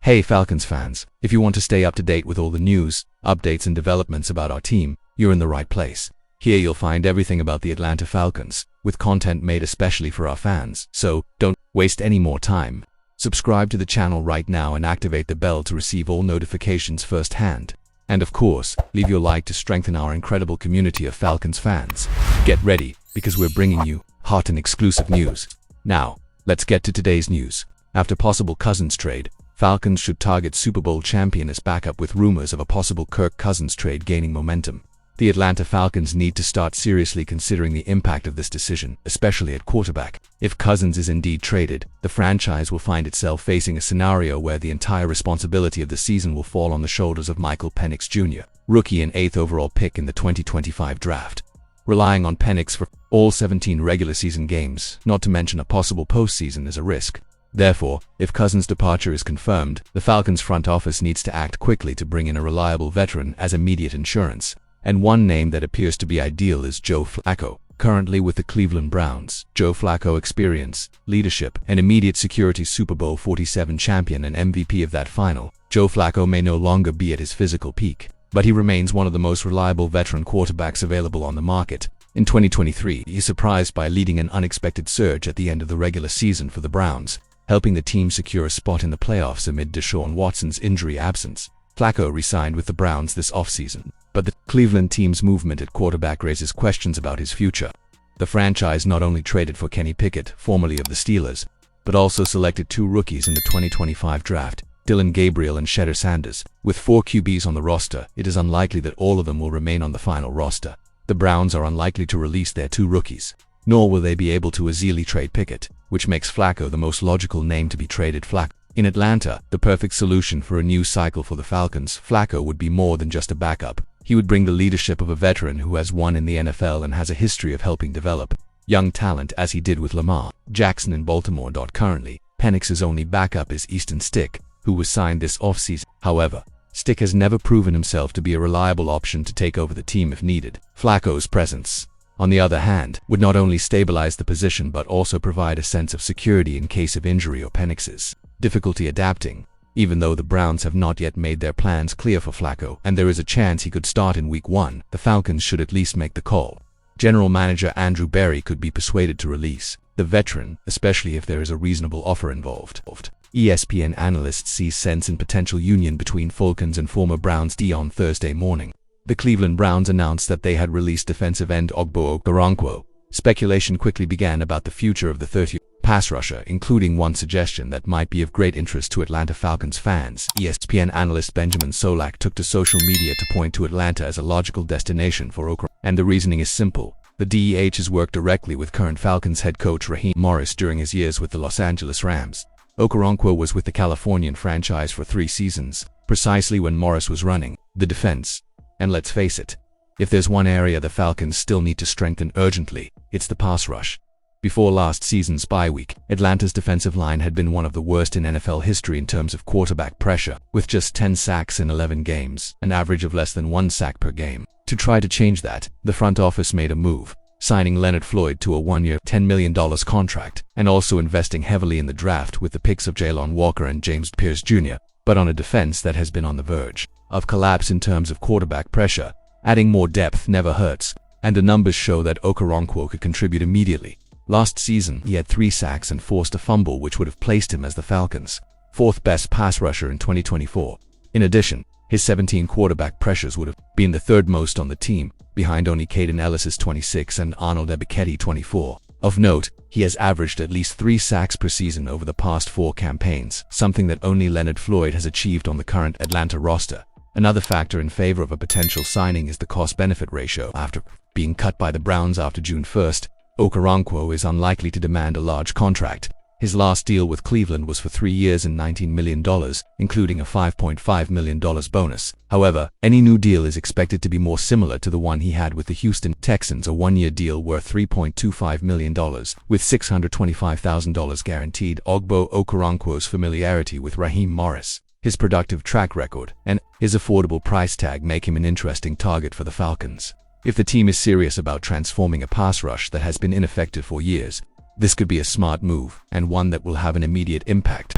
Hey Falcons fans, if you want to stay up to date with all the news, updates and developments about our team, you're in the right place. Here you'll find everything about the Atlanta Falcons, with content made especially for our fans, so don't waste any more time. Subscribe to the channel right now and activate the bell to receive all notifications firsthand. And of course, leave your like to strengthen our incredible community of Falcons fans. Get ready, because we're bringing you hot and exclusive news. Now, let's get to today's news. After possible Cousins trade, Falcons should target Super Bowl champion as backup, with rumors of a possible Kirk Cousins trade gaining momentum. The Atlanta Falcons need to start seriously considering the impact of this decision, especially at quarterback. If Cousins is indeed traded, the franchise will find itself facing a scenario where the entire responsibility of the season will fall on the shoulders of Michael Penix Jr., rookie and 8th overall pick in the 2025 draft. Relying on Penix for all 17 regular season games, not to mention a possible postseason, is a risk. Therefore, if Cousins' departure is confirmed, the Falcons front office needs to act quickly to bring in a reliable veteran as immediate insurance. And one name that appears to be ideal is Joe Flacco. Currently with the Cleveland Browns, Joe Flacco experience, leadership, and immediate security Super Bowl 47 champion and MVP of that final. Joe Flacco may no longer be at his physical peak, but he remains one of the most reliable veteran quarterbacks available on the market. In 2023, he surprised by leading an unexpected surge at the end of the regular season for the Browns, helping the team secure a spot in the playoffs amid Deshaun Watson's injury absence. Flacco re-signed with the Browns this offseason, but the Cleveland team's movement at quarterback raises questions about his future. The franchise not only traded for Kenny Pickett, formerly of the Steelers, but also selected 2 rookies in the 2025 draft, Dylan Gabriel and Shedeur Sanders. With 4 QBs on the roster, it is unlikely that all of them will remain on the final roster. The Browns are unlikely to release their 2 rookies, nor will they be able to easily trade Pickett, which makes Flacco the most logical name to be traded. Flacco in Atlanta, the perfect solution for a new cycle for the Falcons. Flacco would be more than just a backup. He would bring the leadership of a veteran who has won in the NFL and has a history of helping develop young talent, as he did with Lamar Jackson in Baltimore. Currently, Penix's only backup is Easton Stick, who was signed this offseason. However, Stick has never proven himself to be a reliable option to take over the team if needed. Flacco's presence, on the other hand, would not only stabilize the position but also provide a sense of security in case of injury or Penix's difficulty adapting. Even though the Browns have not yet made their plans clear for Flacco, and there is a chance he could start in Week 1, the Falcons should at least make the call. General Manager Andrew Berry could be persuaded to release the veteran, especially if there is a reasonable offer involved. ESPN analysts see sense in potential union between Falcons and former Browns D. On Thursday morning, the Cleveland Browns announced that they had released defensive end Ogbo Okoronkwo. Speculation quickly began about the future of the 30 pass rusher, including one suggestion that might be of great interest to Atlanta Falcons fans. ESPN analyst Benjamin Solak took to social media to point to Atlanta as a logical destination for Okoronkwo, and the reasoning is simple. The DEH has worked directly with current Falcons head coach Raheem Morris during his years with the Los Angeles Rams. Okoronkwo was with the Californian franchise for 3 seasons, precisely when Morris was running the defense. And let's face it, if there's one area the Falcons still need to strengthen urgently, it's the pass rush. Before last season's bye week, Atlanta's defensive line had been one of the worst in NFL history in terms of quarterback pressure, with just 10 sacks in 11 games, an average of less than 1 sack per game. To try to change that, the front office made a move, signing Leonard Floyd to a 1-year, $10 million contract, and also investing heavily in the draft with the picks of Jalon Walker and James Pierce Jr., but on a defense that has been on the verge of collapse in terms of quarterback pressure. Adding more depth never hurts, and the numbers show that Okoronkwo could contribute immediately. Last season, he had 3 sacks and forced a fumble, which would have placed him as the Falcons' 4th best pass rusher in 2024. In addition, his 17 quarterback pressures would have been the 3rd most on the team, behind only Caden Ellis's 26 and Arnold Ebiketie 24. Of note, he has averaged at least 3 sacks per season over the past 4 campaigns, something that only Leonard Floyd has achieved on the current Atlanta roster. Another factor in favor of a potential signing is the cost-benefit ratio. After being cut by the Browns after June 1st, Okoronkwo is unlikely to demand a large contract. His last deal with Cleveland was for 3 years and $19 million, including a $5.5 million bonus. However, any new deal is expected to be more similar to the one he had with the Houston Texans, a 1-year deal worth $3.25 million, with $625,000 guaranteed. Ogbo Okoronkwo's familiarity with Raheem Morris, his productive track record, and his affordable price tag make him an interesting target for the Falcons. If the team is serious about transforming a pass rush that has been ineffective for years, this could be a smart move, and one that will have an immediate impact.